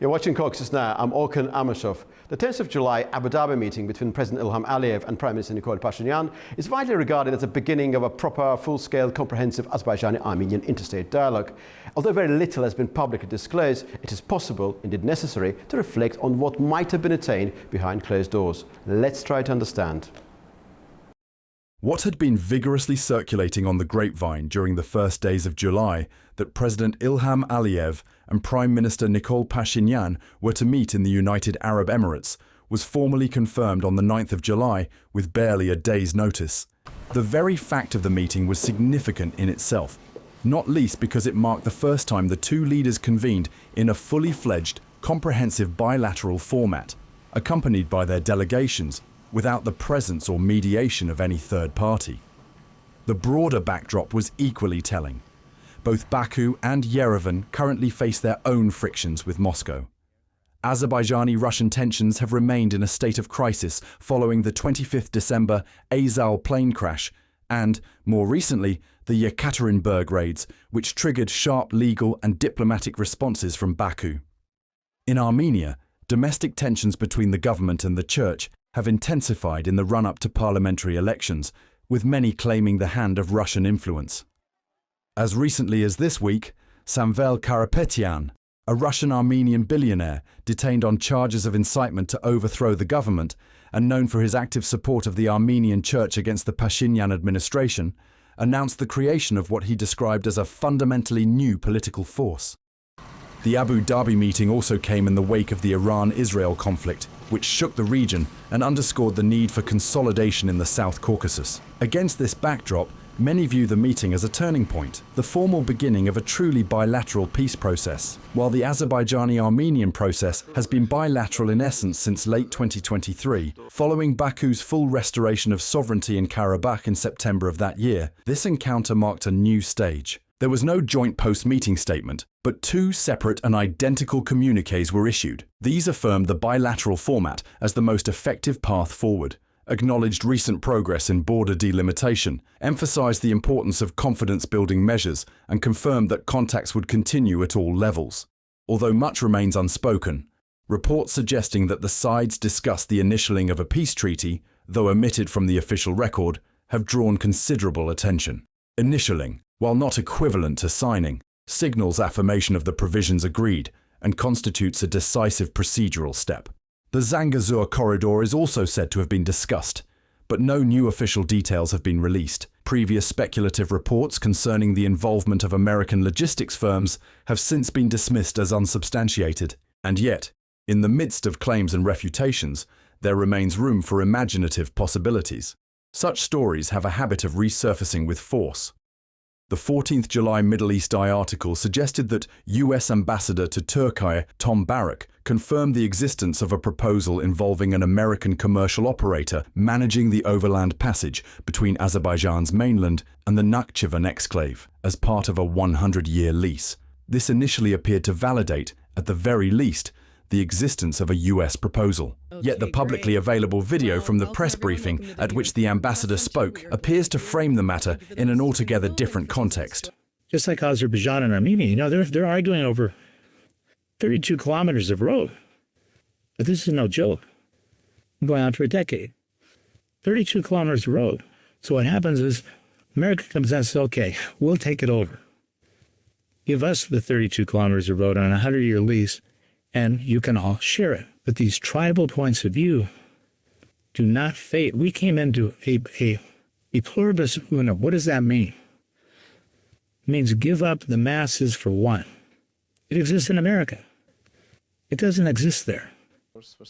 You're watching Caucasus Now. I'm Orkhan Amashov. The 10th of July Abu Dhabi meeting between President Ilham Aliyev and Prime Minister Nikol Pashinyan is widely regarded as the beginning of a proper, full-scale, comprehensive Azerbaijani-Armenian interstate dialogue. Although very little has been publicly disclosed, it is possible, indeed necessary, to reflect on what might have been attained behind closed doors. Let's try to understand. What had been vigorously circulating on the grapevine during the first days of July that President Ilham Aliyev and Prime Minister Nikol Pashinyan were to meet in the United Arab Emirates was formally confirmed on the 9th of July with barely a day's notice. The very fact of the meeting was significant in itself, not least because it marked the first time the two leaders convened in a fully fledged, comprehensive bilateral format, accompanied by their delegations, without the presence or mediation of any third party. The broader backdrop was equally telling. Both Baku and Yerevan currently face their own frictions with Moscow. Azerbaijani-Russian tensions have remained in a state of crisis following the 25th December Azal plane crash and, more recently, the Yekaterinburg raids, which triggered sharp legal and diplomatic responses from Baku. In Armenia, domestic tensions between the government and the church have intensified in the run-up to parliamentary elections, with many claiming the hand of Russian influence. As recently as this week, Samvel Karapetyan, a Russian-Armenian billionaire detained on charges of incitement to overthrow the government and known for his active support of the Armenian church against the Pashinyan administration, announced the creation of what he described as a fundamentally new political force. The Abu Dhabi meeting also came in the wake of the Iran-Israel conflict, which shook the region and underscored the need for consolidation in the South Caucasus. Against this backdrop, many view the meeting as a turning point, the formal beginning of a truly bilateral peace process. While the Azerbaijani-Armenian process has been bilateral in essence since late 2023, following Baku's full restoration of sovereignty in Karabakh in September of that year, this encounter marked a new stage. There was no joint post-meeting statement, but two separate and identical communiques were issued. These affirmed the bilateral format as the most effective path forward, acknowledged recent progress in border delimitation, emphasized the importance of confidence-building measures, and confirmed that contacts would continue at all levels. Although much remains unspoken, reports suggesting that the sides discussed the initialing of a peace treaty, though omitted from the official record, have drawn considerable attention. Initialing, while not equivalent to signing, signals affirmation of the provisions agreed and constitutes a decisive procedural step. The Zangezur corridor is also said to have been discussed, but no new official details have been released. Previous speculative reports concerning the involvement of American logistics firms have since been dismissed as unsubstantiated. And yet, in the midst of claims and refutations, there remains room for imaginative possibilities. Such stories have a habit of resurfacing with force. The 14th July Middle East Eye article suggested that US Ambassador to Turkey Tom Barrack confirmed the existence of a proposal involving an American commercial operator managing the overland passage between Azerbaijan's mainland and the Nakhchivan exclave as part of a 100-year lease. This initially appeared to validate, at the very least, the existence of a US proposal. Yet the publicly available video from the press briefing at which the ambassador spoke appears to frame the matter in an altogether different context. Just like Azerbaijan and Armenia, they're arguing over 32 kilometers of road. But this is no joke. Going on for a decade. 32 kilometers of road. So what happens is America comes in and says, okay, we'll take it over. Give us the 32 kilometers of road on a 100-year lease, and you can all share it. But these tribal points of view do not fade. We came into a pluribus unum. What does that mean? It means give up the masses for one. It exists in America. It doesn't exist there.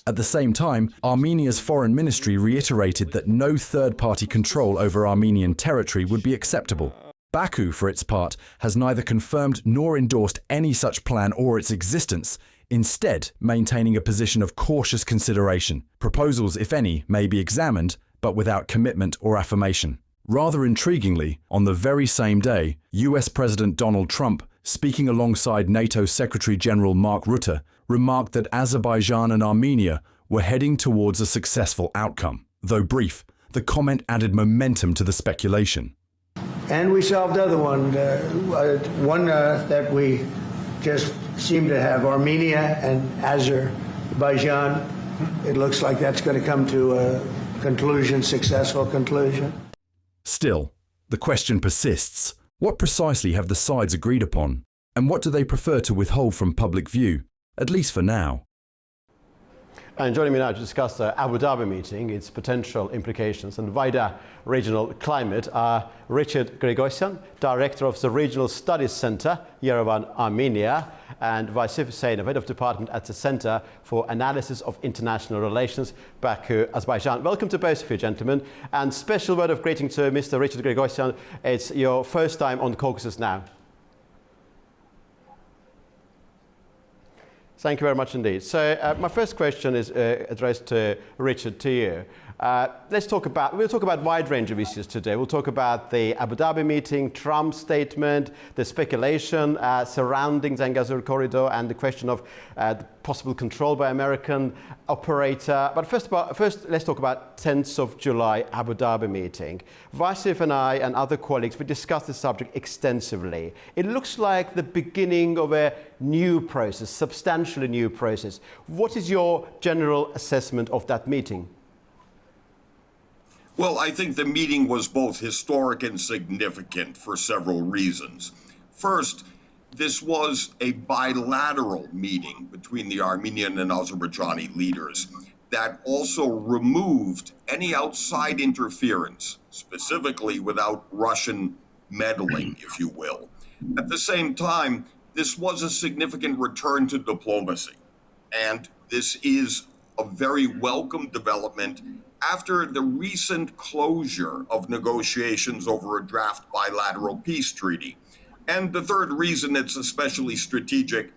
At the same time, Armenia's foreign ministry reiterated that no third-party control over Armenian territory would be acceptable. Baku, for its part, has neither confirmed nor endorsed any such plan or its existence, instead maintaining a position of cautious consideration. Proposals, if any, may be examined, but without commitment or affirmation. Rather intriguingly, on the very same day, US President Donald Trump, speaking alongside NATO Secretary General Mark Rutte, remarked that Azerbaijan and Armenia were heading towards a successful outcome. Though brief, the comment added momentum to the speculation. And we solved the other one, that we just seem to have Armenia and Azerbaijan. It looks like that's going to come to a conclusion, successful conclusion. Still, the question persists. What precisely have the sides agreed upon? And what do they prefer to withhold from public view, at least for now? And joining me now to discuss the Abu Dhabi meeting, its potential implications and wider regional climate are Richard Giragosian, Director of the Regional Studies Center, Yerevan, Armenia, and Vasif, Huseynov, Head of Department at the Center for Analysis of International Relations, Baku, Azerbaijan. Welcome to both of you, gentlemen. And special word of greeting to Mr. Richard Giragosian. It's your first time on Caucasus Now. Thank you very much indeed. So my first question is addressed to Richard, to you. We'll talk about a wide range of issues today. We'll talk about the Abu Dhabi meeting, Trump's statement, the speculation surrounding Zangezur corridor, and the question of the possible control by American operator. But first, let's talk about 10th of July Abu Dhabi meeting. Vasif and I and other colleagues, we discussed this subject extensively. It looks like the beginning of a new process, substantially new process. What is your general assessment of that meeting? Well, I think the meeting was both historic and significant for several reasons. First, this was a bilateral meeting between the Armenian and Azerbaijani leaders that also removed any outside interference, specifically without Russian meddling, if you will. At the same time, this was a significant return to diplomacy, and this is a very welcome development after the recent closure of negotiations over a draft bilateral peace treaty. And the third reason it's especially strategic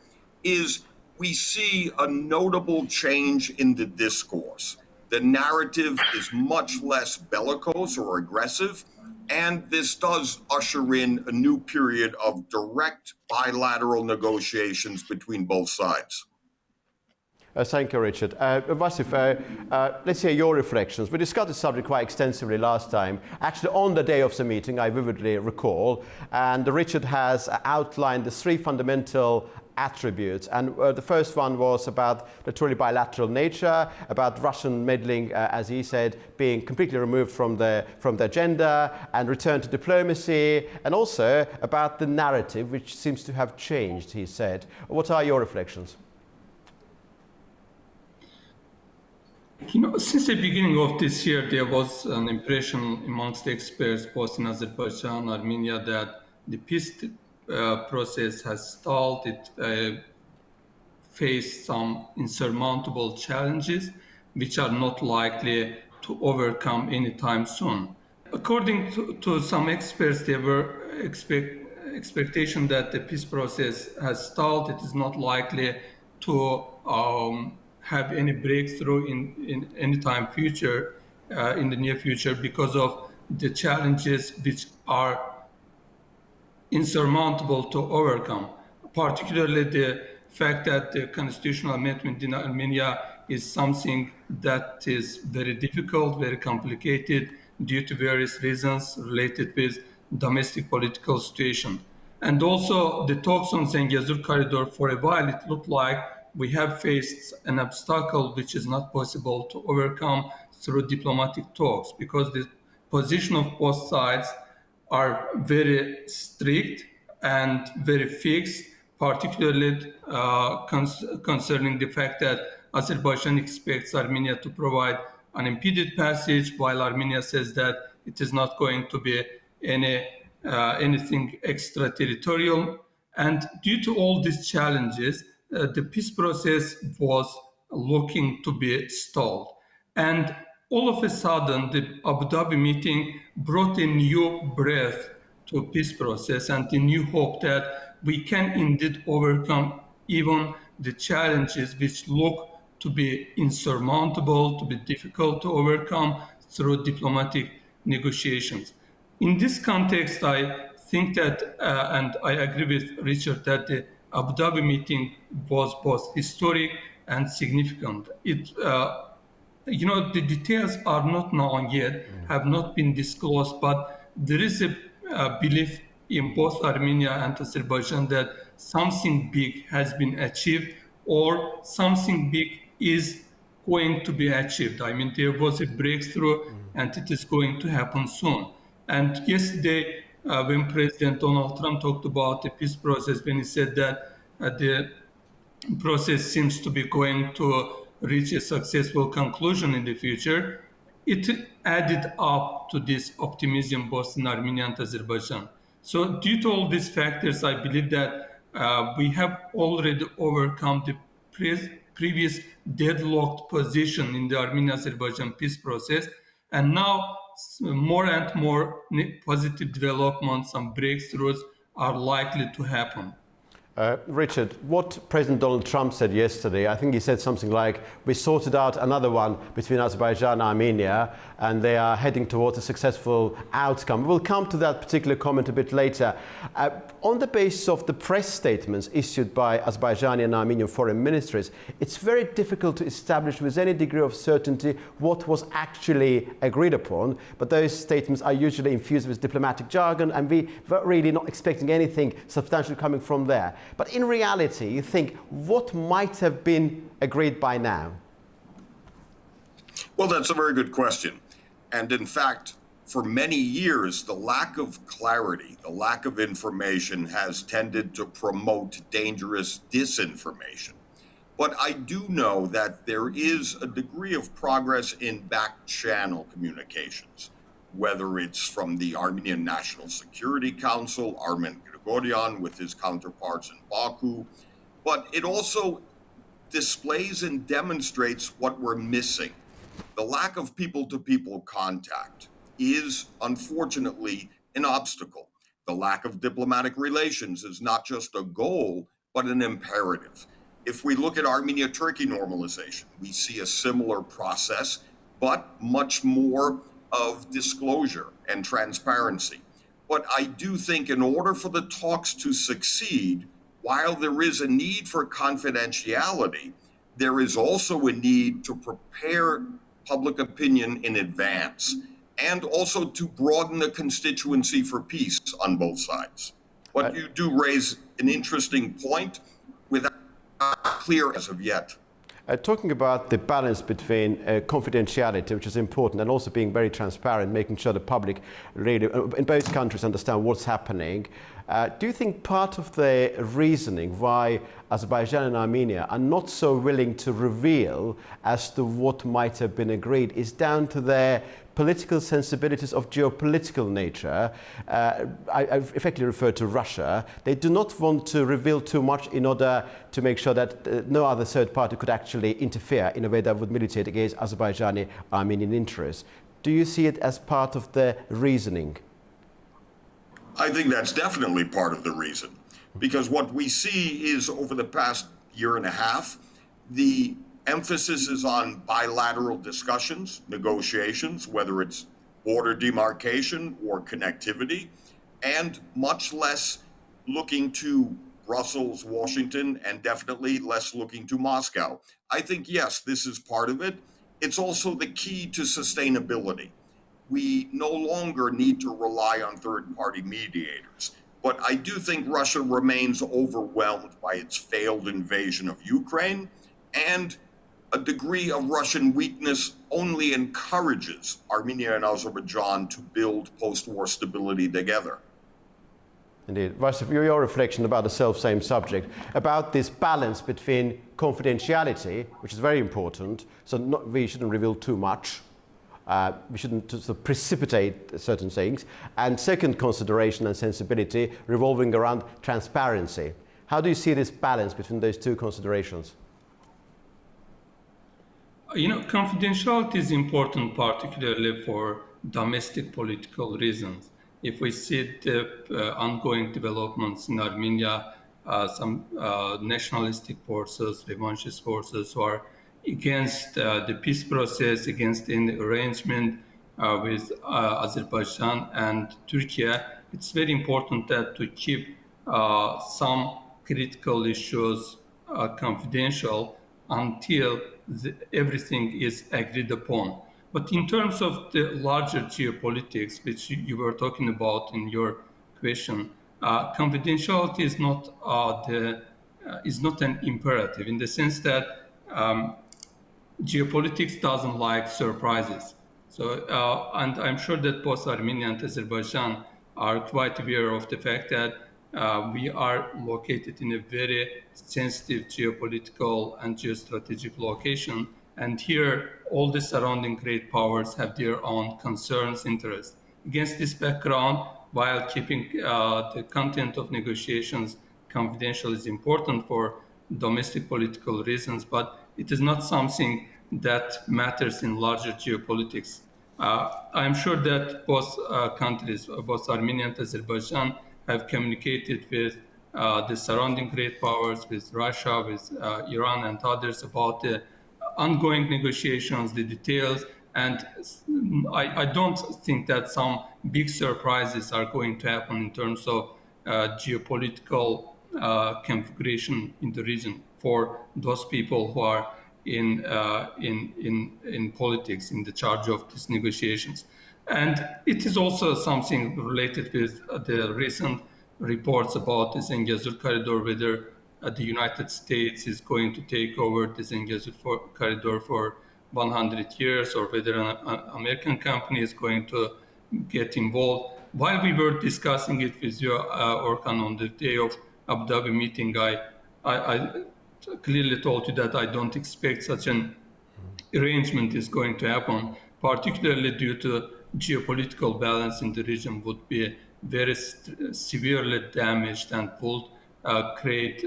is we see a notable change in the discourse. The narrative is much less bellicose or aggressive, and this does usher in a new period of direct bilateral negotiations between both sides. Thank you, Richard. Vasif, let's hear your reflections. We discussed this subject quite extensively last time. Actually, on the day of the meeting, I vividly recall, and Richard has outlined the three fundamental attributes. And the first one was about the truly bilateral nature, about Russian meddling, as he said, being completely removed from the agenda and return to diplomacy, and also about the narrative, which seems to have changed, he said. What are your reflections? You know, since the beginning of this year, there was an impression amongst the experts, both in Azerbaijan, Armenia, that the peace process has stalled. It faced some insurmountable challenges, which are not likely to overcome anytime soon. According to some experts, there were expectation that the peace process has stalled. It is not likely to have any breakthrough in any time future, in the near future, because of the challenges which are insurmountable to overcome, particularly the fact that the constitutional amendment in Armenia is something that is very difficult, very complicated due to various reasons related with domestic political situation. And also the talks on Zangezur corridor, for a while it looked like we have faced an obstacle which is not possible to overcome through diplomatic talks, because the position of both sides are very strict and very fixed, particularly concerning the fact that Azerbaijan expects Armenia to provide unimpeded passage, while Armenia says that it is not going to be anything extraterritorial. And due to all these challenges, the peace process was looking to be stalled. And all of a sudden, the Abu Dhabi meeting brought a new breath to peace process and a new hope that we can indeed overcome even the challenges which look to be insurmountable, to be difficult to overcome through diplomatic negotiations. In this context, I think that, and I agree with Richard, that the Abu Dhabi meeting was both historic and significant. The details are not known yet, have not been disclosed, but there is a belief in both Armenia and Azerbaijan that something big has been achieved or something big is going to be achieved. I mean, there was a breakthrough and it is going to happen soon. And yesterday, when President Donald Trump talked about the peace process, when he said that the process seems to be going to reach a successful conclusion in the future, it added up to this optimism both in Armenia and Azerbaijan. So due to all these factors, I believe that we have already overcome the previous deadlocked position in the Armenia-Azerbaijan peace process. And now more and more positive developments and breakthroughs are likely to happen. Richard, what President Donald Trump said yesterday, I think he said something like, we sorted out another one between Azerbaijan and Armenia, and they are heading towards a successful outcome. We'll come to that particular comment a bit later. On the basis of the press statements issued by Azerbaijani and Armenian foreign ministries, it's very difficult to establish with any degree of certainty what was actually agreed upon, but those statements are usually infused with diplomatic jargon, and we were really not expecting anything substantial coming from there. But in reality, you think, what might have been agreed by now? Well, that's a very good question. And in fact, for many years, the lack of clarity, the lack of information has tended to promote dangerous disinformation. But I do know that there is a degree of progress in back-channel communications, whether it's from the Armenian National Security Council, Orkhan Amashov with his counterparts in Baku, but it also displays and demonstrates what we're missing. The lack of people-to-people contact is, unfortunately, an obstacle. The lack of diplomatic relations is not just a goal, but an imperative. If we look at Armenia-Turkey normalization, we see a similar process, but much more of disclosure and transparency. But I do think in order for the talks to succeed, while there is a need for confidentiality, there is also a need to prepare public opinion in advance and also to broaden the constituency for peace on both sides. But you do raise an interesting point without clear as of yet. Talking about the balance between confidentiality, which is important, and also being very transparent, making sure the public really, in both countries, understand what's happening. Do you think part of the reasoning why Azerbaijan and Armenia are not so willing to reveal as to what might have been agreed is down to their political sensibilities of geopolitical nature? I've effectively referred to Russia. They do not want to reveal too much in order to make sure that no other third party could actually interfere in a way that would militate against Azerbaijani-Armenian interests. Do you see it as part of the reasoning? I think that's definitely part of the reason, because what we see is over the past year and a half, the emphasis is on bilateral discussions, negotiations, whether it's border demarcation or connectivity, and much less looking to Brussels, Washington, and definitely less looking to Moscow. I think, yes, this is part of it. It's also the key to sustainability. We no longer need to rely on third-party mediators. But I do think Russia remains overwhelmed by its failed invasion of Ukraine, and a degree of Russian weakness only encourages Armenia and Azerbaijan to build post-war stability together. Indeed. Vasif, your reflection about the self-same subject, about this balance between confidentiality, which is very important, so we shouldn't reveal too much, we shouldn't sort of precipitate certain things, and second consideration and sensibility revolving around transparency. How do you see this balance between those two considerations? You know, confidentiality is important, particularly for domestic political reasons. If we see the ongoing developments in Armenia, some nationalistic forces, revanchist forces who are against the peace process, against any arrangement with Azerbaijan and Turkey, it's very important that to keep some critical issues confidential until everything is agreed upon. But in terms of the larger geopolitics, which you were talking about in your question, confidentiality is not an imperative, in the sense that geopolitics doesn't like surprises. So, and I'm sure that both Armenia and Azerbaijan are quite aware of the fact that we are located in a very sensitive geopolitical and geostrategic location. And here, all the surrounding great powers have their own concerns, interests. Against this background, while keeping the content of negotiations confidential is important for domestic political reasons, but it is not something that matters in larger geopolitics. I'm sure that both countries, both Armenia and Azerbaijan, have communicated with the surrounding great powers, with Russia, with Iran and others about the ongoing negotiations, the details, and I don't think that some big surprises are going to happen in terms of geopolitical configuration in the region for those people who are in politics, in the charge of these negotiations. And it is also something related with the recent reports about the Zengezur corridor, whether the United States is going to take over the Zengezur corridor for 100 years, or whether an American company is going to get involved. While we were discussing it with you, Orkhan, on the day of Abu Dhabi meeting, I clearly told you that I don't expect such an arrangement is going to happen, particularly due to geopolitical balance in the region would be very severely damaged and would create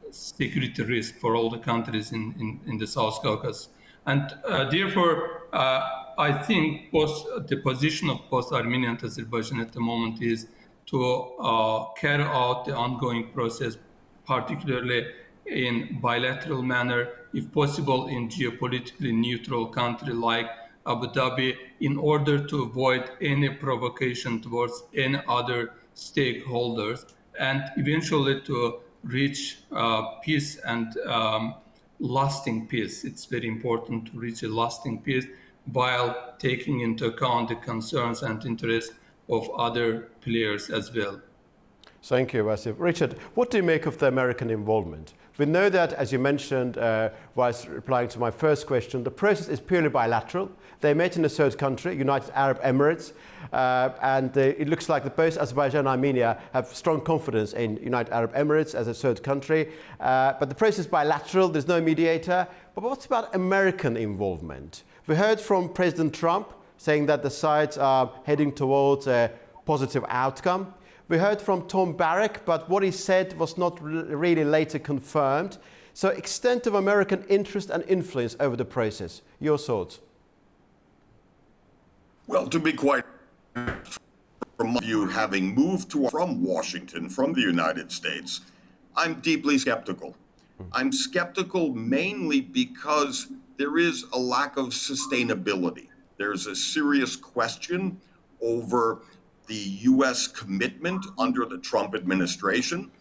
security risk for all the countries in the South Caucasus. And therefore, I think the position of both Armenia and Azerbaijan at the moment is to carry out the ongoing process, particularly in bilateral manner, if possible in geopolitically neutral country like Abu Dhabi, in order to avoid any provocation towards any other stakeholders, and eventually to reach peace and lasting peace. It's very important to reach a lasting peace while taking into account the concerns and interests of other players as well. Thank you, Vasif. Richard, what do you make of the American involvement? We know that, as you mentioned, whilst replying to my first question, the process is purely bilateral. They met in a third country, United Arab Emirates, and it looks like both Azerbaijan and Armenia have strong confidence in United Arab Emirates as a third country. But the process is bilateral, there's no mediator. But what's about American involvement? We heard from President Trump saying that the sides are heading towards a positive outcome. We heard from Tom Barrack, but what he said was not really later confirmed. So, extent of American interest and influence over the process. Your thoughts? Well, to be quite from my view, having moved from Washington, from the United States, I'm deeply skeptical. I'm skeptical mainly because there is a lack of sustainability. There's a serious question over the U.S. commitment under the Trump administration.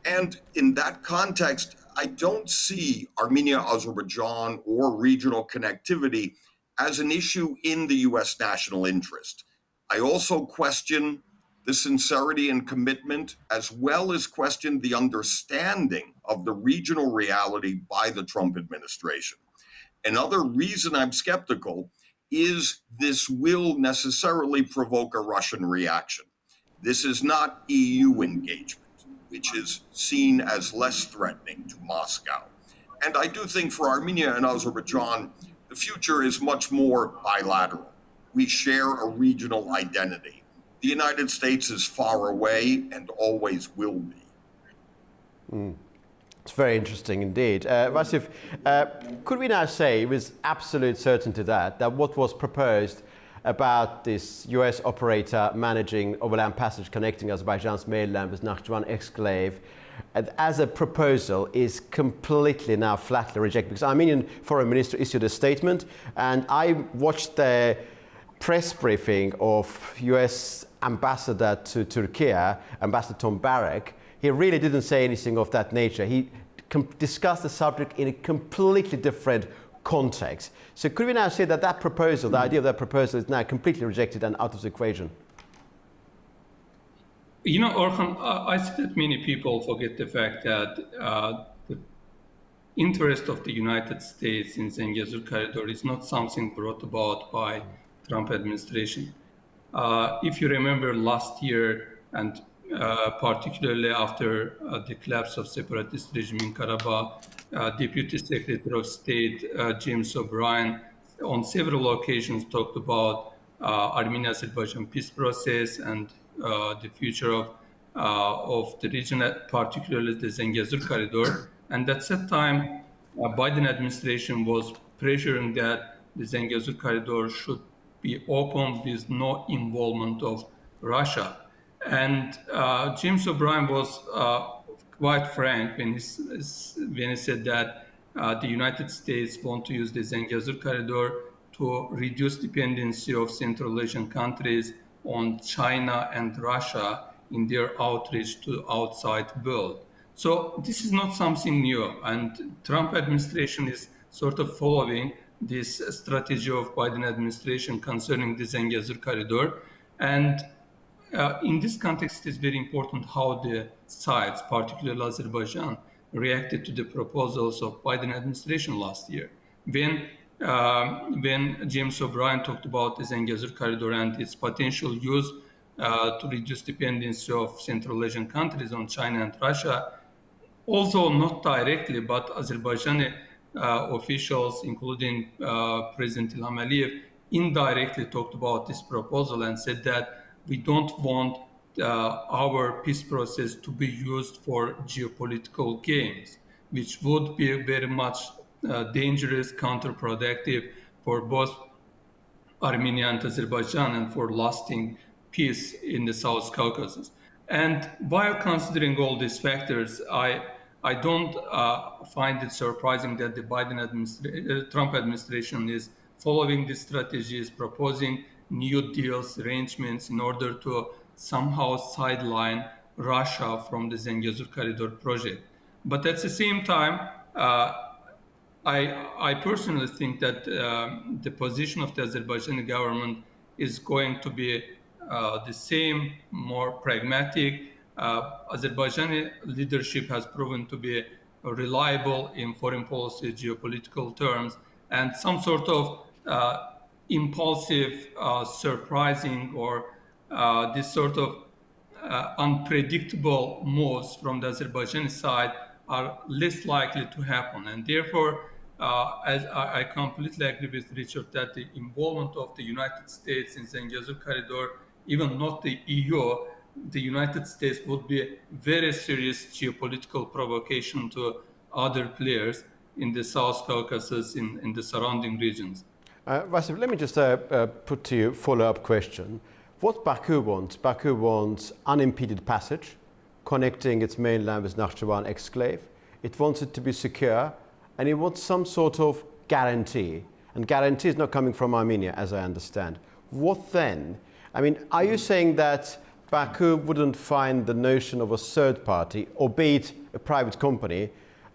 And in that context, I don't see Armenia, Azerbaijan, or regional connectivity as an issue in the U.S. national interest. I also question the sincerity and commitment, as well as question the understanding of the regional reality by the Trump administration. Another reason I'm skeptical is this will necessarily provoke a Russian reaction. This is not EU engagement, which is seen as less threatening to Moscow. And I do think for Armenia and Azerbaijan, the future is much more bilateral. We share a regional identity. The United States is far away and always will be. It's very interesting indeed. Vasif, could we now say with absolute certainty that what was proposed about this US operator managing overland passage connecting Azerbaijan's mainland with Nakhchivan exclave as a proposal is completely now flatly rejected? Because Armenian foreign minister issued a statement, and I watched the press briefing of US ambassador to Turkey, Ambassador Tom Barrack. He really didn't say anything of that nature. He discussed the subject in a completely different context. So could we now say that that proposal, the idea of that proposal, is now completely rejected and out of the equation? Orkhan, I see that many people forget the fact that the interest of the United States in Zengezur corridor is not something brought about by Trump administration. If you remember last year, and particularly after the collapse of separatist regime in Karabakh, Deputy Secretary of State James O'Brien on several occasions talked about Armenia-Azerbaijan peace process and the future of the region, particularly the Zengezur corridor. And at that time, Biden administration was pressuring that the Zengezur corridor should be open with no involvement of Russia. And James O'Brien was quite frank when he said that the United States want to use the Zengezur corridor to reduce dependency of Central Asian countries on China and Russia in their outreach to outside world. So this is not something new, and Trump administration is sort of following this strategy of Biden administration concerning the Zengezur corridor. And in this context, it is very important how the sides, particularly Azerbaijan, reacted to the proposals of Biden administration last year. When James O'Brien talked about the Zengezur corridor and its potential use to reduce dependency of Central Asian countries on China and Russia, although not directly, but Azerbaijani officials, including President Ilham Aliyev, indirectly talked about this proposal and said that we don't want our peace process to be used for geopolitical games, which would be very much dangerous, counterproductive for both Armenia and Azerbaijan and for lasting peace in the South Caucasus. And while considering all these factors, I don't find it surprising that the Trump administration is following this strategy, is proposing new deals, arrangements in order to somehow sideline Russia from the Zengezur corridor project. But at the same time, I personally think that the position of the Azerbaijani government is going to be the same, more pragmatic. Azerbaijani leadership has proven to be reliable in foreign policy, geopolitical terms, and some sort of impulsive, surprising, or this sort of unpredictable moves from the Azerbaijani side are less likely to happen. And therefore, as I completely agree with Richard that the involvement of the United States in Zengezur corridor, even not the EU, the United States would be a very serious geopolitical provocation to other players in the South Caucasus, in the surrounding regions. Vasif, let me just put to you a follow-up question. What Baku wants unimpeded passage, connecting its mainland with Nakhchivan exclave. It wants it to be secure, and it wants some sort of guarantee. And guarantee is not coming from Armenia, as I understand. What then? I mean, are you saying that Baku wouldn't find the notion of a third party, albeit a private company,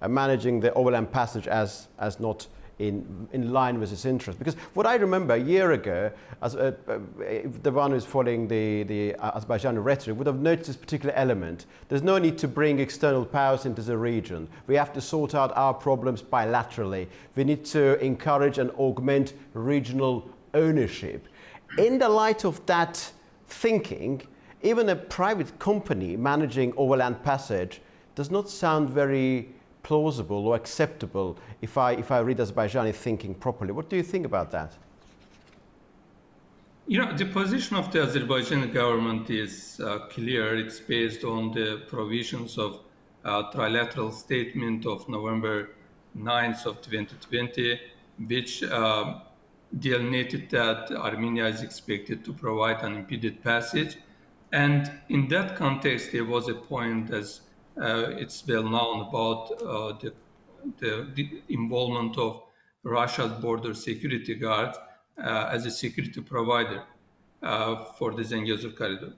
managing the overland passage as not in line with its interest? Because what I remember a year ago, as the one who's following the Azerbaijani rhetoric would have noticed this particular element. There's no need to bring external powers into the region. We have to sort out our problems bilaterally. We need to encourage and augment regional ownership. In the light of that thinking, even a private company managing overland passage does not sound very plausible or acceptable if I read Azerbaijani thinking properly. What do you think about that? The position of the Azerbaijani government is clear. It's based on the provisions of trilateral statement of November 9th of 2020, which delineated that Armenia is expected to provide unimpeded passage. And in that context, there was a point, as it's well known, about the involvement of Russia's border security guards as a security provider for the Zengezur corridor.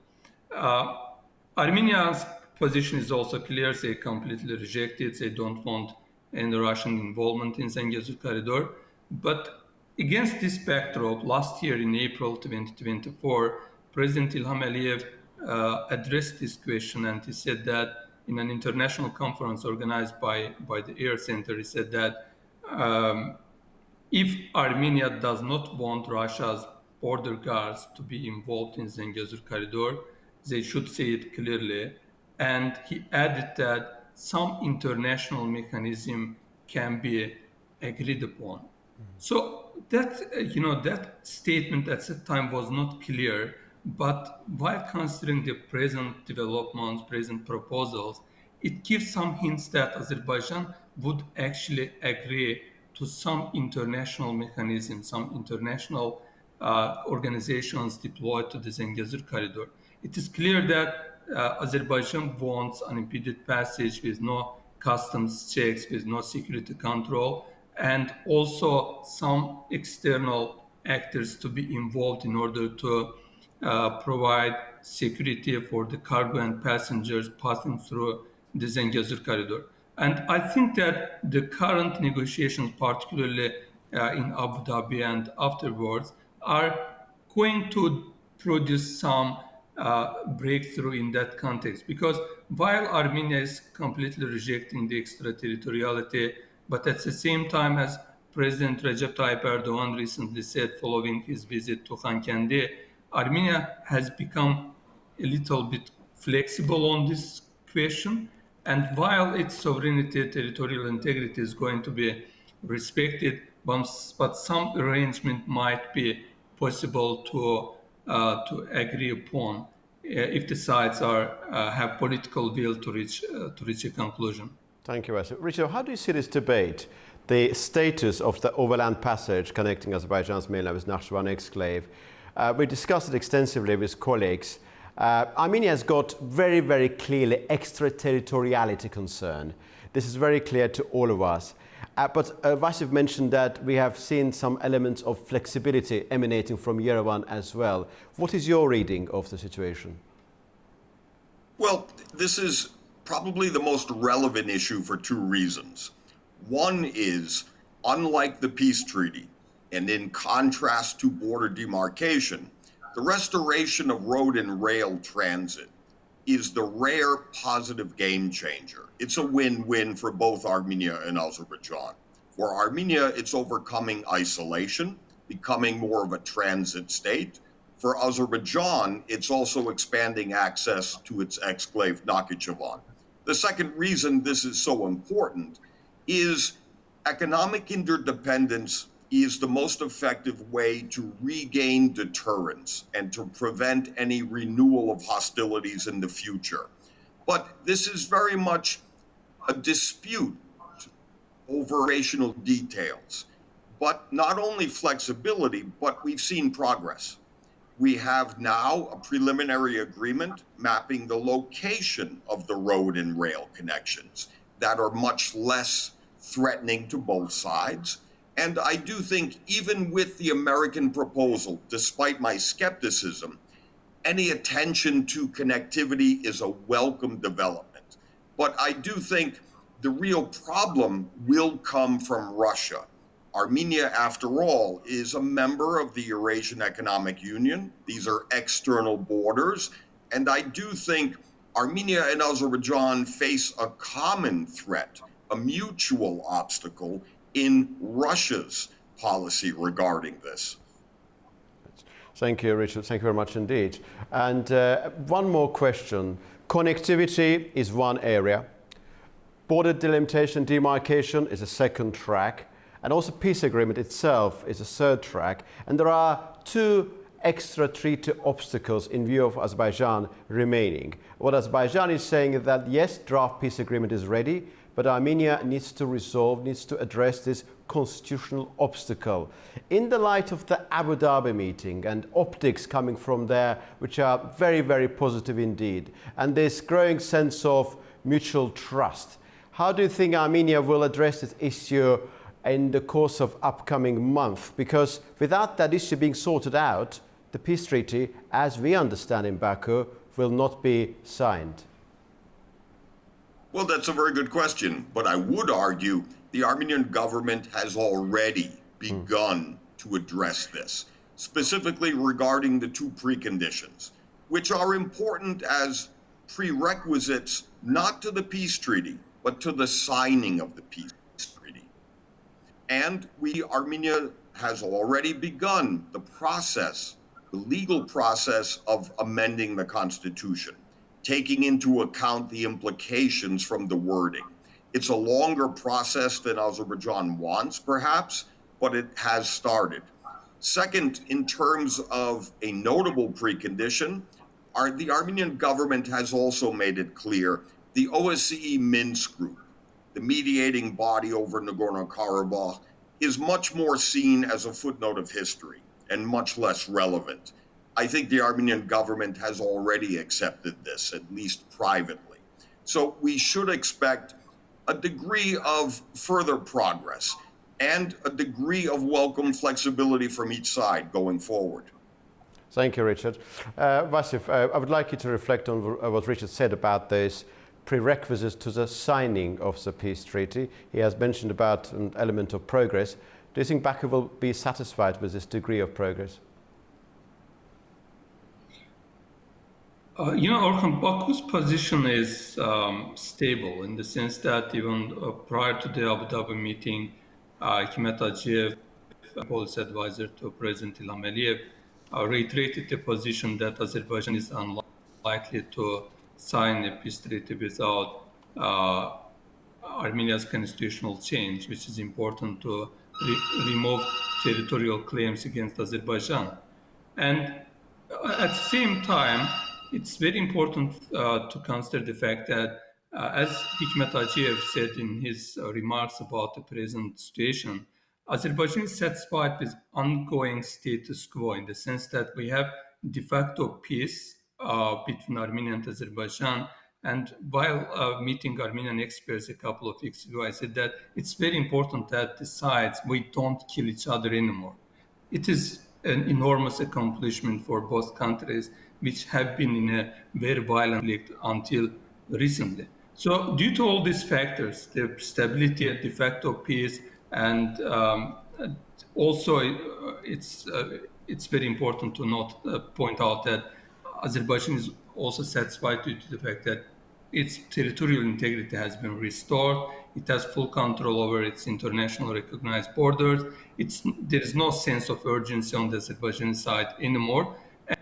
Armenia's position is also clear. They completely reject it. They don't want any Russian involvement in Zengezur corridor. But against this backdrop, last year in April 2024, President Ilham Aliyev addressed this question, and he said that in an international conference organized by the Air Center, he said that if Armenia does not want Russia's border guards to be involved in Zengezur corridor, they should say it clearly. And he added that some international mechanism can be agreed upon. So that, that statement at that time was not clear, but while considering the present developments, present proposals, it gives some hints that Azerbaijan would actually agree to some international mechanism, some international organizations deployed to the Zengezur corridor. It is clear that Azerbaijan wants unimpeded passage with no customs checks, with no security control, and also some external actors to be involved in order to provide security for the cargo and passengers passing through the Zengezur corridor. And I think that the current negotiations, particularly in Abu Dhabi and afterwards, are going to produce some breakthrough in that context. Because while Armenia is completely rejecting the extraterritoriality, but at the same time, as President Recep Tayyip Erdogan recently said following his visit to Khankendi, Armenia has become a little bit flexible on this question. And while its sovereignty, territorial integrity is going to be respected, but some arrangement might be possible to agree upon if the sides have political will to reach a conclusion. Thank you, Vasif. Richard, how do you see this debate, the status of the overland passage connecting Azerbaijan's mainland with Nakhchivan exclave? We discussed it extensively with colleagues. Armenia has got very, very clearly extraterritoriality concern. This is very clear to all of us. But Vasif mentioned that we have seen some elements of flexibility emanating from Yerevan as well. What is your reading of the situation? Well, this is probably the most relevant issue for two reasons. One is, unlike the peace treaty, and in contrast to border demarcation, the restoration of road and rail transit is the rare positive game changer. It's a win-win for both Armenia and Azerbaijan. For Armenia, it's overcoming isolation, becoming more of a transit state. For Azerbaijan, it's also expanding access to its exclave Nakhchivan. The second reason this is so important is economic interdependence is the most effective way to regain deterrence and to prevent any renewal of hostilities in the future. But this is very much a dispute over operational details. But not only flexibility, but we've seen progress. We have now a preliminary agreement mapping the location of the road and rail connections that are much less threatening to both sides. And I do think even with the American proposal, despite my skepticism, any attention to connectivity is a welcome development. But I do think the real problem will come from Russia. Armenia, after all, is a member of the Eurasian Economic Union. These are external borders. And I do think Armenia and Azerbaijan face a common threat, a mutual obstacle in Russia's policy regarding this. Thank you, Richard. Thank you very much indeed. And one more question. Connectivity is one area. Border delimitation, demarcation is a second track. And also peace agreement itself is a third track. And there are two extra treaty obstacles in view of Azerbaijan remaining. What Azerbaijan is saying is that yes, draft peace agreement is ready, but Armenia needs to address this constitutional obstacle. In the light of the Abu Dhabi meeting and optics coming from there, which are very, very positive indeed, and this growing sense of mutual trust, how do you think Armenia will address this issue in the course of upcoming month? Because without that issue being sorted out, the peace treaty, as we understand in Baku, will not be signed. Well, that's a very good question, but I would argue the Armenian government has already begun to address this, specifically regarding the two preconditions. which are important as prerequisites not to the peace treaty, but to the signing of the peace treaty. And Armenia has already begun the process, the legal process of amending the constitution, taking into account the implications from the wording. It's a longer process than Azerbaijan wants, perhaps, but it has started. Second, in terms of a notable precondition, the Armenian government has also made it clear the OSCE Minsk group, the mediating body over Nagorno-Karabakh, is much more seen as a footnote of history and much less relevant. I think the Armenian government has already accepted this, at least privately. So we should expect a degree of further progress and a degree of welcome flexibility from each side going forward. Thank you, Richard. Vasif, I would like you to reflect on what Richard said about those prerequisites to the signing of the peace treaty. He has mentioned about an element of progress. Do you think Baku will be satisfied with this degree of progress? Orkhan, Baku's position is stable in the sense that even prior to the Abu Dhabi meeting, Hikmet Aliyev, policy advisor to President Ilham Aliyev, reiterated the position that Azerbaijan is unlikely to sign a peace treaty without Armenia's constitutional change, which is important to remove territorial claims against Azerbaijan. And at the same time, it's very important to consider the fact that, as Hikmet Aliyev said in his remarks about the present situation, Azerbaijan is satisfied with ongoing status quo in the sense that we have de facto peace between Armenia and Azerbaijan. And while meeting Armenian experts a couple of weeks ago, I said that it's very important that the sides, we don't kill each other anymore. It is an enormous accomplishment for both countries, which have been in a very violent conflict until recently. So due to all these factors, the stability and de facto peace, and also it's very important to point out that Azerbaijan is also satisfied due to the fact that its territorial integrity has been restored. It has full control over its international recognized borders. There is no sense of urgency on the Azerbaijani side anymore.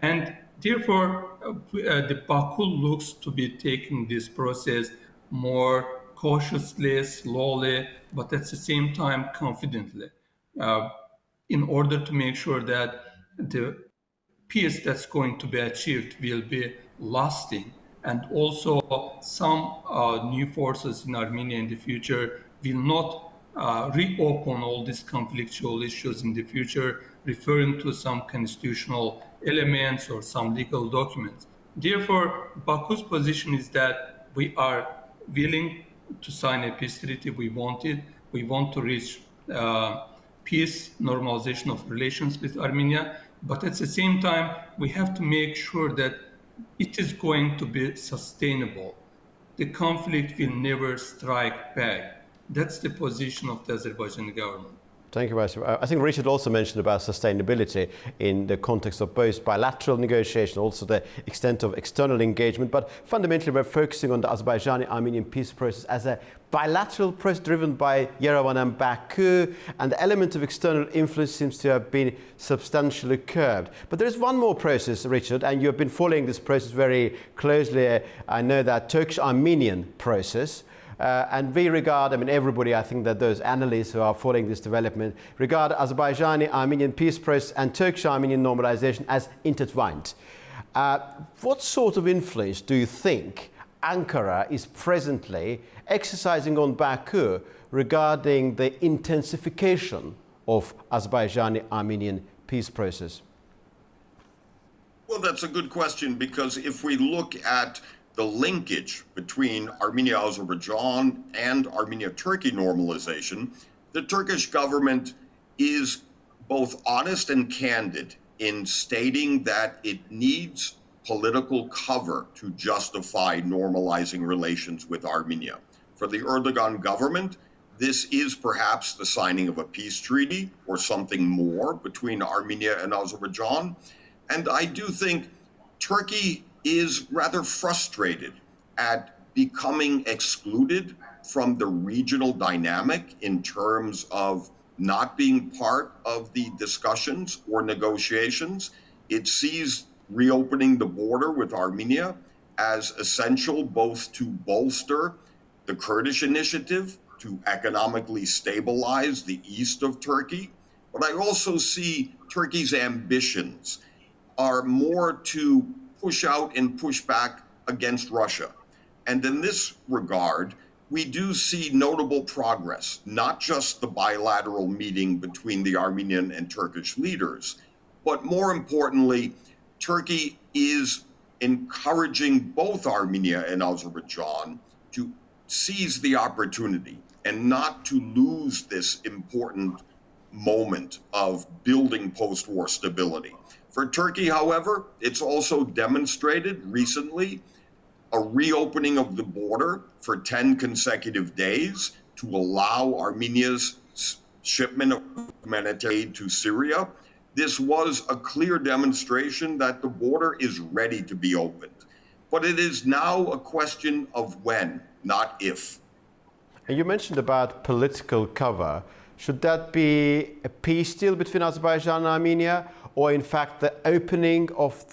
And therefore, the Baku looks to be taking this process more cautiously, slowly, but at the same time confidently, in order to make sure that the peace that's going to be achieved will be lasting. And also some new forces in Armenia in the future will not reopen all these conflictual issues in the future, referring to some constitutional elements or some legal documents. Therefore, Baku's position is that we are willing to sign a peace treaty. We want it. We want to reach peace, normalization of relations with Armenia. But at the same time, we have to make sure that it is going to be sustainable. The conflict will never strike back. That's the position of the Azerbaijani government. Thank you, Vasif. I think Richard also mentioned about sustainability in the context of both bilateral negotiation, also the extent of external engagement. But fundamentally, we're focusing on the Azerbaijani-Armenian peace process as a bilateral process driven by Yerevan and Baku, and the element of external influence seems to have been substantially curbed. But there is one more process, Richard, and you have been following this process very closely. I know that Turkish-Armenian process. And we regard, everybody, I think that those analysts who are following this development regard Azerbaijani-Armenian peace process and Turkish-Armenian normalization as intertwined. What sort of influence do you think Ankara is presently exercising on Baku regarding the intensification of Azerbaijani-Armenian peace process? Well, that's a good question, because if we look at the linkage between Armenia-Azerbaijan and Armenia-Turkey normalization, the Turkish government is both honest and candid in stating that it needs political cover to justify normalizing relations with Armenia. For the Erdogan government, this is perhaps the signing of a peace treaty or something more between Armenia and Azerbaijan. And I do think Turkey is rather frustrated at becoming excluded from the regional dynamic in terms of not being part of the discussions or negotiations. It sees reopening the border with Armenia as essential both to bolster the Kurdish initiative to economically stabilize the east of Turkey, but I also see Turkey's ambitions are more to push out and push back against Russia. And in this regard, we do see notable progress, not just the bilateral meeting between the Armenian and Turkish leaders, but more importantly, Turkey is encouraging both Armenia and Azerbaijan to seize the opportunity and not to lose this important moment of building post-war stability. For Turkey, however, it's also demonstrated recently a reopening of the border for 10 consecutive days to allow Armenia's shipment of humanitarian aid to Syria. This was a clear demonstration that the border is ready to be opened. But it is now a question of when, not if. And you mentioned about political cover. Should that be a peace deal between Azerbaijan and Armenia, or in fact the opening of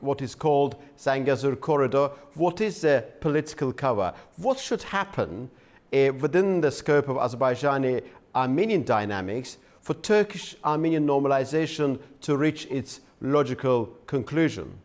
what is called Zangezur corridor? What is the political cover? What should happen within the scope of Azerbaijani-Armenian dynamics for Turkish-Armenian normalization to reach its logical conclusion?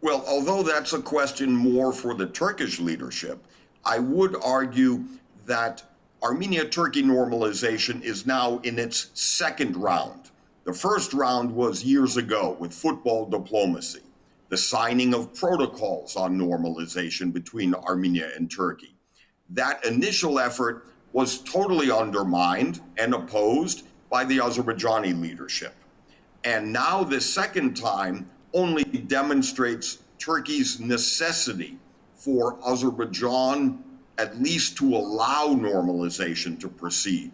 Well, although that's a question more for the Turkish leadership, I would argue that Armenia-Turkey normalization is now in its second round. The first round was years ago with football diplomacy, the signing of protocols on normalization between Armenia and Turkey. That initial effort was totally undermined and opposed by the Azerbaijani leadership. And now the second time only demonstrates Turkey's necessity for Azerbaijan at least to allow normalization to proceed.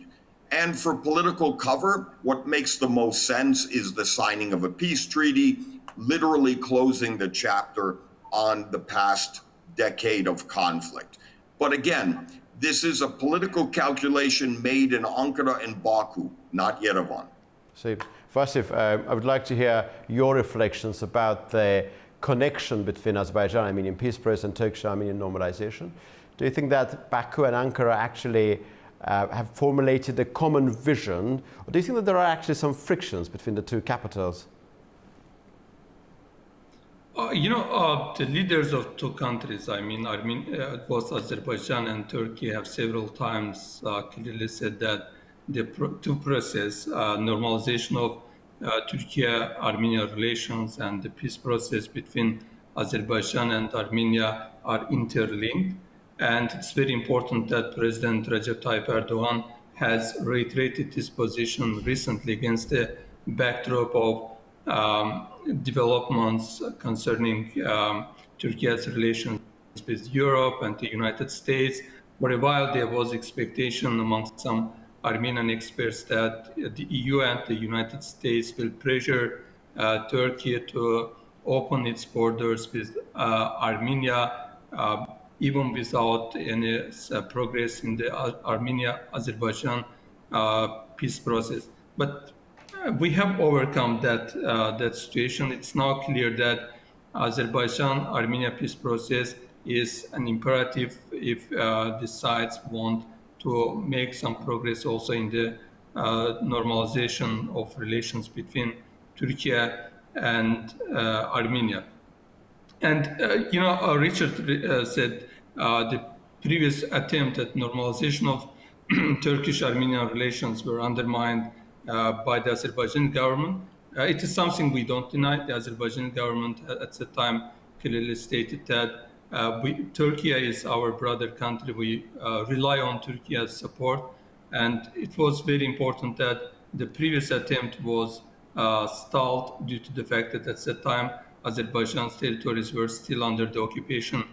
And for political cover, what makes the most sense is the signing of a peace treaty, literally closing the chapter on the past decade of conflict. But again, this is a political calculation made in Ankara and Baku, not Yerevan. So, Vasif, I would like to hear your reflections about the connection between Azerbaijan-Armenian peace process and Turkish-Armenian normalization. Do you think that Baku and Ankara actually have formulated a common vision, or do you think that there are actually some frictions between the two capitals? The leaders of two countries, both Azerbaijan and Turkey, have several times clearly said that the two process, normalization of Turkey-Armenia relations and the peace process between Azerbaijan and Armenia are interlinked. And it's very important that President Recep Tayyip Erdogan has reiterated his position recently against the backdrop of developments concerning Turkey's relations with Europe and the United States. For a while, there was expectation among some Armenian experts that the EU and the United States will pressure Turkey to open its borders with Armenia, even without any progress in the Armenia-Azerbaijan peace process. But we have overcome that situation. It's now clear that Azerbaijan-Armenia peace process is an imperative if the sides want to make some progress also in the normalization of relations between Turkey and Armenia. And, Richard said the previous attempt at normalization of Turkish-Armenian relations were undermined by the Azerbaijani government. It is something we don't deny. The Azerbaijani government at the time clearly stated that Turkey is our brother country. We rely on Turkey's support. And it was very important that the previous attempt was stalled due to the fact that at that time Azerbaijan's territories were still under the occupation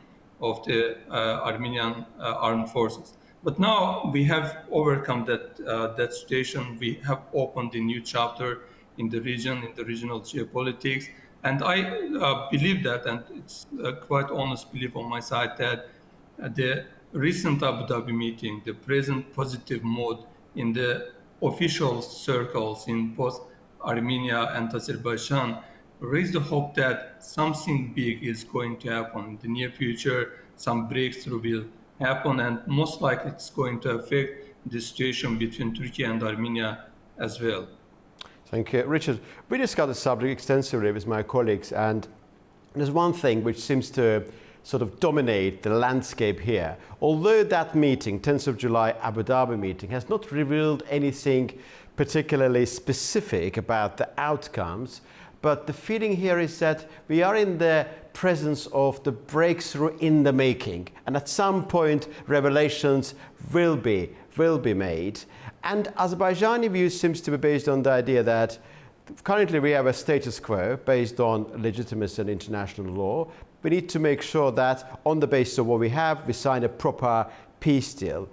of the Armenian armed forces. But now we have overcome that situation. We have opened a new chapter in the region, in the regional geopolitics. And I believe that, and it's a quite honest belief on my side, that the recent Abu Dhabi meeting, the present positive mood in the official circles in both Armenia and Azerbaijan raised the hope that something big is going to happen in the near future, some breakthrough will happen, and most likely it's going to affect the situation between Turkey and Armenia as well. Thank you. Richard, we discussed the subject extensively with my colleagues, and there's one thing which seems to sort of dominate the landscape here. Although that meeting, 10th of July Abu Dhabi meeting, has not revealed anything particularly specific about the outcomes, but the feeling here is that we are in the presence of the breakthrough in the making, and at some point revelations will be made. And Azerbaijani view seems to be based on the idea that currently we have a status quo based on legitimacy and international law. We need to make sure that on the basis of what we have, we sign a proper peace deal.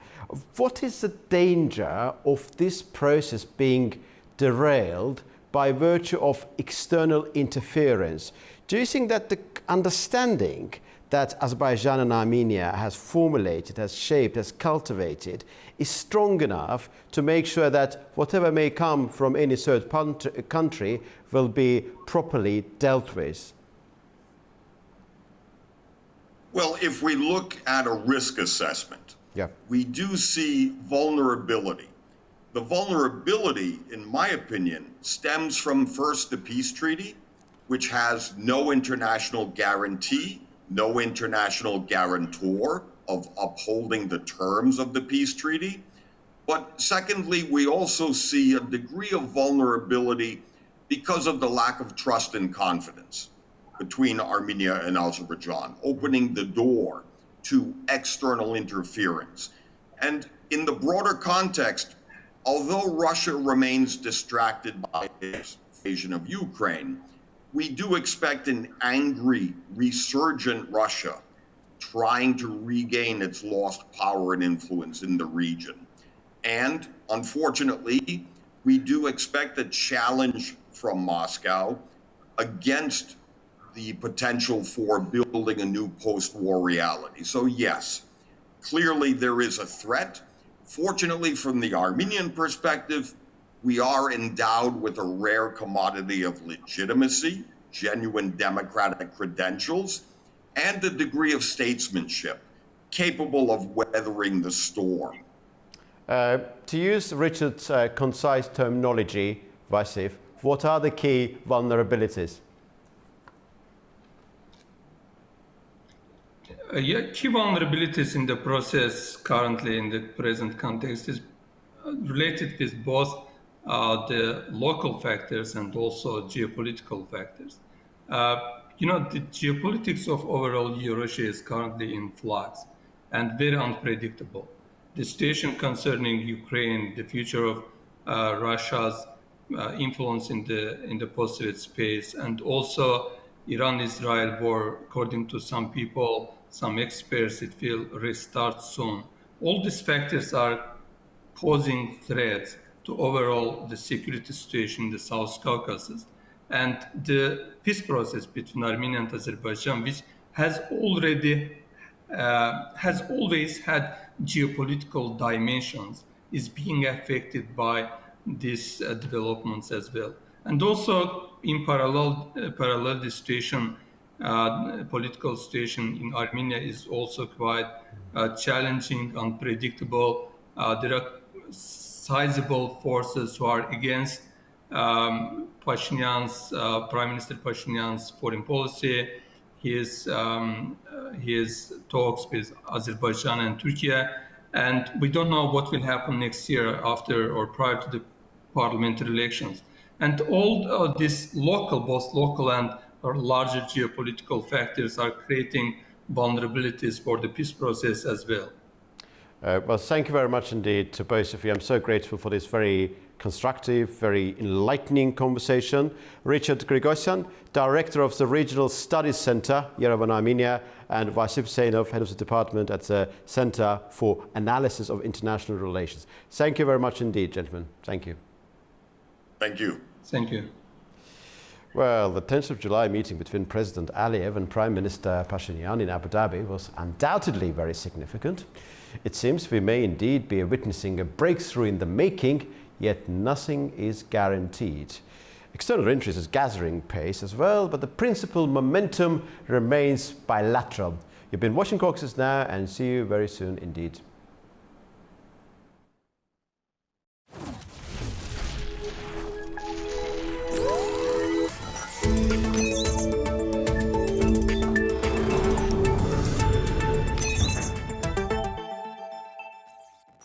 What is the danger of this process being derailed by virtue of external interference? Do you think that the understanding that Azerbaijan and Armenia has formulated, has shaped, has cultivated, is strong enough to make sure that whatever may come from any third country will be properly dealt with? Well, if we look at a risk assessment, we do see vulnerability. The vulnerability, in my opinion, stems from first the peace treaty, which has no international guarantee, no international guarantor of upholding the terms of the peace treaty. But secondly, we also see a degree of vulnerability because of the lack of trust and confidence between Armenia and Azerbaijan, opening the door to external interference. And in the broader context, although Russia remains distracted by its invasion of Ukraine, we do expect an angry, resurgent Russia trying to regain its lost power and influence in the region. And unfortunately, we do expect a challenge from Moscow against the potential for building a new post-war reality. So yes, clearly there is a threat. Fortunately, from the Armenian perspective, we are endowed with a rare commodity of legitimacy, genuine democratic credentials, and a degree of statesmanship capable of weathering the storm. To use Richard's concise terminology, Vasif, what are the key vulnerabilities? Key vulnerabilities in the process currently in the present context is related with both the local factors and also geopolitical factors. The geopolitics of overall Eurasia is currently in flux and very unpredictable. The situation concerning Ukraine, the future of Russia's influence in the post-Soviet space, and also Iran-Israel war, according to some people, some experts, it will restart soon. All these factors are posing threats to overall the security situation in the South Caucasus. And the peace process between Armenia and Azerbaijan, which has always had geopolitical dimensions, is being affected by these developments as well. And also, in parallel, the situation, political situation in Armenia is also quite challenging, unpredictable. There are sizable forces who are against Pashinyan's, Prime Minister Pashinyan's foreign policy, his talks with Azerbaijan and Turkey, and we don't know what will happen next year after or prior to the parliamentary elections. And all these both local and larger geopolitical factors are creating vulnerabilities for the peace process as well. Well, thank you very much indeed to both of you. I'm so grateful for this very constructive, very enlightening conversation. Richard Giragosian, Director of the Regional Studies Center, Yerevan, Armenia, and Vasif Huseynov, Head of the Department at the Center for Analysis of International Relations. Thank you very much indeed, gentlemen. Thank you. Thank you. Thank you. Well, the 10th of July meeting between President Aliyev and Prime Minister Pashinyan in Abu Dhabi was undoubtedly very significant. It seems we may indeed be witnessing a breakthrough in the making, yet nothing is guaranteed. External interest is gathering pace as well, but the principal momentum remains bilateral. You've been watching Caucasus Now, and see you very soon indeed.